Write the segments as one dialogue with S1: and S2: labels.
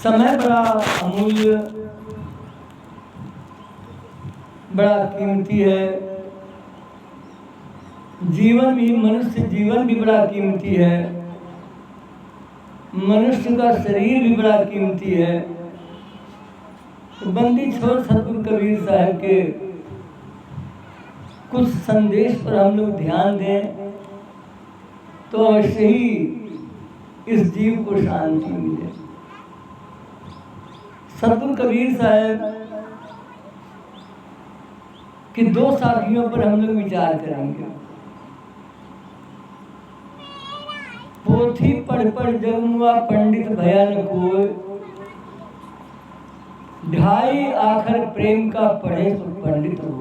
S1: समय बड़ा अमूल्य, बड़ा कीमती है। जीवन भी, मनुष्य जीवन भी बड़ा कीमती है। मनुष्य का शरीर भी बड़ा कीमती है। तो बंदी छोड़ सतगुरु कबीर साहब के कुछ संदेश पर हम लोग ध्यान दें तो अवश्य ही इस जीव को शांति मिले। सतगुरु कबीर साहब कि दो साखियों पर हम लोग विचार करेंगे। पोथी पढ़ पढ़ जग मुआ पंडित भया न कोय, ढाई आखर प्रेम का पढ़े तो पंडित हो।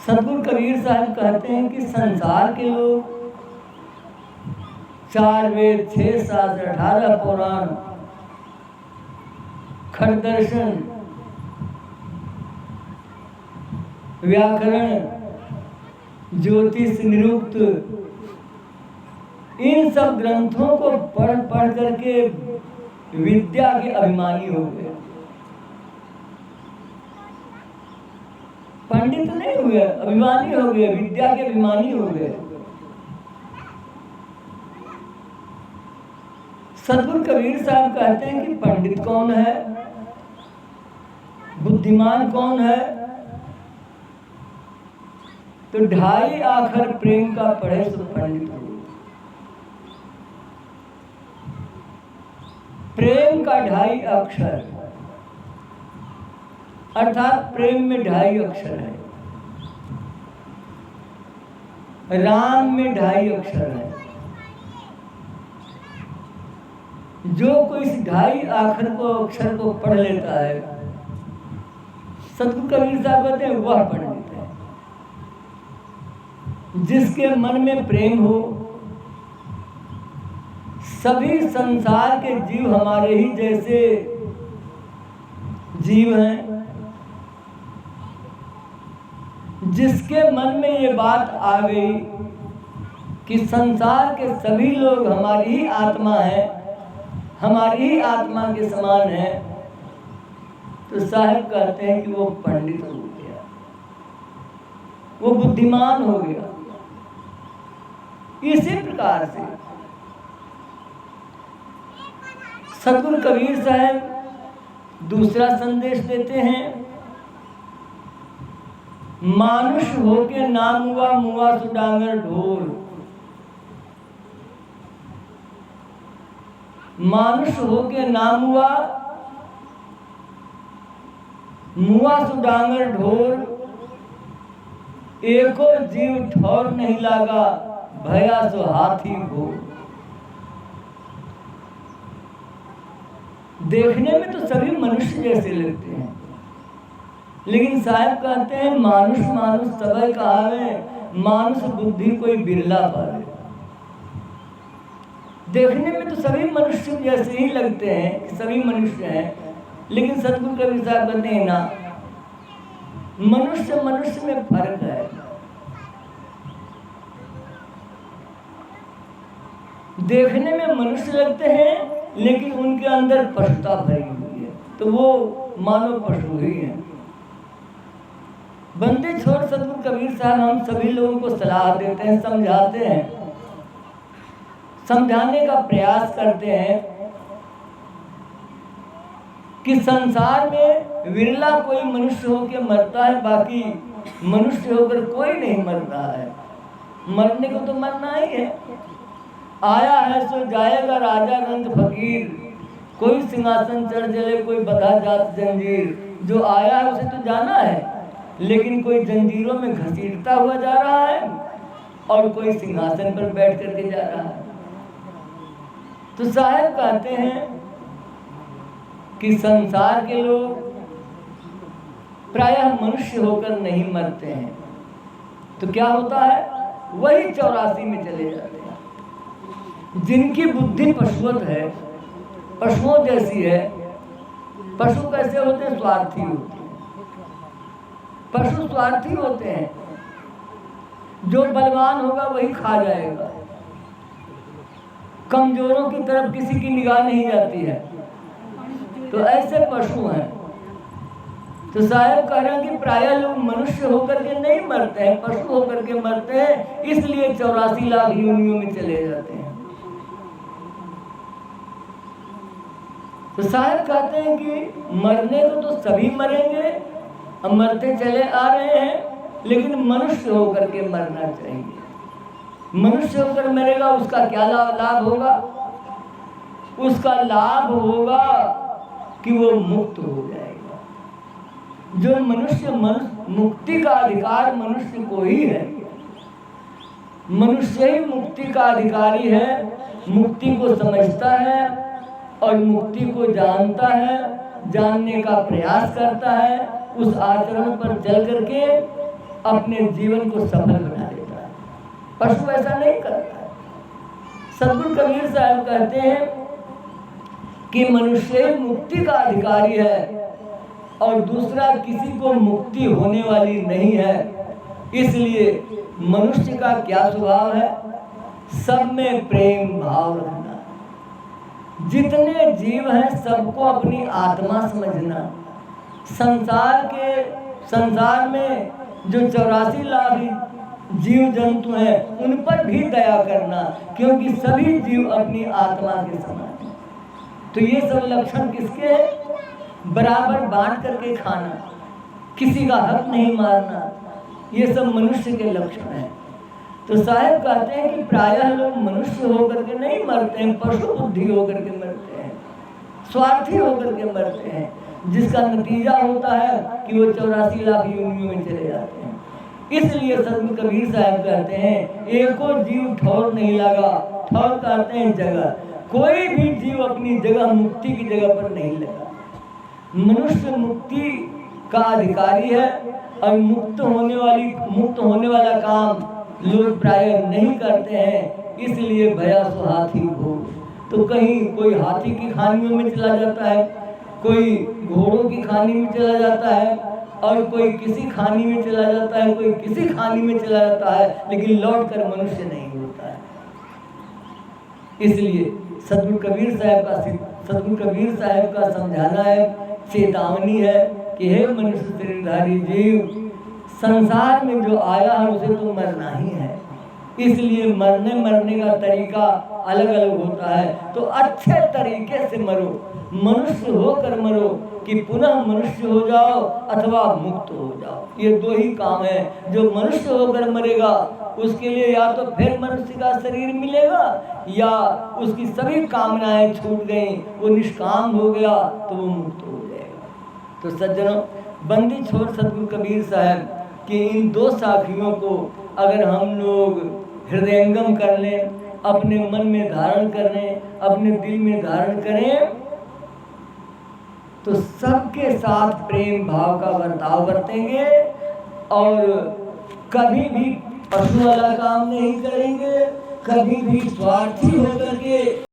S1: सतगुरु कबीर साहब कहते हैं कि संसार के लोग 4 वेद 6 शास्त्र 18 पुराण खंड दर्शन व्याकरण ज्योतिष निरुक्त इन सब ग्रंथों को पढ़ पढ़ करके विद्या के अभिमानी हो गए। पंडित नहीं हुए, अभिमानी हो गए, विद्या के अभिमानी हो गए। सतगुरु कबीर साहब कहते हैं कि पंडित कौन है, बुद्धिमान कौन है? तो 2.5 आखर प्रेम का पढ़े तो पंडित हो। प्रेम का 2.5 अक्षर, अर्थात प्रेम में 2.5 अक्षर है, राम में 2.5 अक्षर है। जो कोई इस 2.5 अक्षर को पढ़ लेता है, सतगुरु कबीर साहब कहते हैं वह पंडित है। जिसके मन में प्रेम हो। सभी संसार के जीव हमारे ही जैसे जीव हैं। जिसके मन में ये बात आ गई कि संसार के सभी लोग हमारी ही आत्मा है, हमारी ही आत्मा के समान है, तो साहब कहते हैं कि वो पंडित हो गया, वो बुद्धिमान हो गया। इसी प्रकार से सतगुरु कबीर साहब दूसरा संदेश देते हैं, मानुष होके नाम हुआ मुआ सुडांगर ढोल। मानुष होके नाम हुआ मुआ सुडांगर ढोल, एको जीव ठौर नहीं लागा भया सो हाथी भोल। देखने में तो सभी मनुष्य जैसे लगते हैं, लेकिन साहब कहते हैं मानुष मानुष सबे कहावे, मानुष बुद्धि कोई बिरला पावे। देखने में तो सभी मनुष्य जैसे ही लगते हैं कि सभी मनुष्य हैं, लेकिन सतगुरु कबीर साहब कहते हैं ना, मनुष्य मनुष्य में फर्क है। देखने में मनुष्य लगते हैं, लेकिन उनके अंदर पशुता भरी हुई है, तो वो मानव पशु ही है। बंदे छोड़ सतगुरु कबीर साहब हम सभी लोगों को सलाह देते हैं, समझाते हैं, समझाने का प्रयास करते हैं कि संसार में विरला कोई मनुष्य होकर मरता है, बाकी मनुष्य होकर कोई नहीं मर रहा है। मरने को तो मरना ही है। आया है सो जाएगा राजा रंग फकीर, कोई सिंहासन चढ़ जले कोई बधा जात जंजीर। जो आया है उसे तो जाना है, लेकिन कोई जंजीरों में घसीटता हुआ जा रहा है और कोई सिंहासन पर बैठ करके जा रहा है। तो साहब कहते हैं कि संसार के लोग प्रायः मनुष्य होकर नहीं मरते हैं, तो क्या होता है, वही 84 में चले जाते हैं। जिनकी बुद्धि पशुवत है, पशुओं जैसी है। पशु कैसे होते हैं? स्वार्थी होते हैं। पशु स्वार्थी होते हैं, जो बलवान होगा वही खा जाएगा, कमजोरों की तरफ किसी की निगाह नहीं जाती है। तो ऐसे पशु हैं। तो साहब कह रहे हैं कि प्रायः लोग मनुष्य होकर के नहीं मरते हैं, पशु होकर के मरते हैं, इसलिए 84 लाख योनियों में चले जाते हैं। तो साहब कहते हैं कि मरने को तो सभी मरेंगे, हम मरते चले आ रहे हैं, लेकिन मनुष्य होकर के मरना चाहिए। मनुष्य होकर मरेगा, उसका क्या लाभ होगा? उसका लाभ होगा कि वो मुक्त हो जाएगा। जो मनुष्य मुक्ति का अधिकार मनुष्य को ही है, मनुष्य ही मुक्ति का अधिकारी है, मुक्ति को समझता है और मुक्ति को जानता है, जानने का प्रयास करता है, उस आचरण पर चल करके अपने जीवन को सफल बना लेता है। पशु ऐसा नहीं करता है। सद्गुरु कबीर साहब कहते हैं कि मनुष्य मुक्ति का अधिकारी है और दूसरा किसी को मुक्ति होने वाली नहीं है। इसलिए मनुष्य का क्या स्वभाव है? सब में प्रेम भाव रखना। जितने जीव हैं सबको अपनी आत्मा समझना। संसार में जो 84 लाख जीव जंतु हैं उन पर भी दया करना, क्योंकि सभी जीव अपनी आत्मा के समान हैं। तो ये सब लक्षण किसके हैं? बराबर बांट करके खाना, किसी का हक नहीं मारना, ये सब मनुष्य के लक्षण हैं। तो साहब कहते हैं कि प्रायः लोग मनुष्य होकर के नहीं मरते हैं, पशु बुद्धि होकर के मरते हैं, स्वार्थी होकर के मरते हैं, जिसका नतीजा होता है कि वो 84 लाख योनियों में चले जाते हैं। इसलिए सद्गुरु कबीर साहब कहते हैं एको जीव ठौर नहीं लगा। ठौर कहते हैं जगह। कोई भी जीव अपनी जगह, मुक्ति की जगह पर नहीं लगा। मनुष्य मुक्ति का अधिकारी है और मुक्त होने वाला काम लोग प्रायः नहीं करते हैं। इसलिए भया सो हाथी भोग। तो कहीं कोई हाथी की खानियों में चला जाता है, कोई घोड़ों की खानी में चला जाता है, और कोई किसी खानी में चला जाता है, कोई किसी खानी में चला जाता है, लेकिन लौट कर मनुष्य नहीं होता है। इसलिए सद्गुरु कबीर साहब का समझाना है, चेतावनी है कि हे मनुष्य शरीरधारी जीव, संसार में जो आया है उसे तो मरना ही है। इसलिए मरने का तरीका अलग अलग होता है। तो अच्छे तरीके से मरो, मनुष्य होकर मरो कि पुनः मनुष्य हो जाओ अथवा मुक्त हो जाओ। ये दो ही काम है। जो मनुष्य होकर मरेगा उसके लिए या तो फिर मनुष्य का शरीर मिलेगा, या उसकी सभी कामनाएं छूट गई, वो निष्काम हो गया तो वो मुक्त हो जाएगा। तो सज्जनों, बंदी छोड़ सद्गुरु कबीर साहब कि इन दो साखियों को अगर हम लोग हृदयंगम कर लें, अपने मन में धारण कर लें, अपने दिल में धारण करें, तो सबके साथ प्रेम भाव का बर्ताव बरतेंगे और कभी भी पशु वाला काम नहीं करेंगे, कभी भी स्वार्थी होकर के